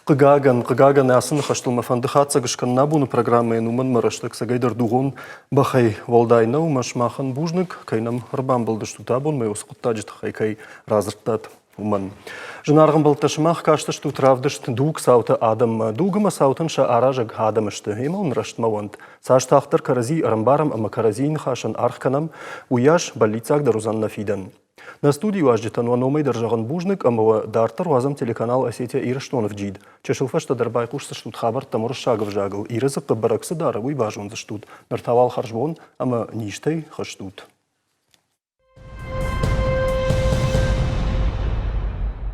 Кыгаган ясын хаштылма фандыхатса гышкан набуны программы нуман мараштык сагайдар дугон бахай волдайна умашмахан бужнык кайнам рбам балдышту табун мэй усқуттаджит кай разырттат уман. Жынарғын балтташымақ каштышту травдышт дуг сауты адам дугыма саутынша аражаг адамышты емалын раштмауанд. Саштақтыр карази арымбарам ама каразиин хашан архканам уяш балицаг дарузан нафидан. На студию аждитан ваномай держаган бужник, амава дартар вазам телеканал Осетия Ирштонов джид. Чешилфашта дарбайкуш заштут хабар тамур шагов жагыл. Ирызы кыбараксы даравуй бажун заштут. Нартавал харжбон, ама ништей хаштут.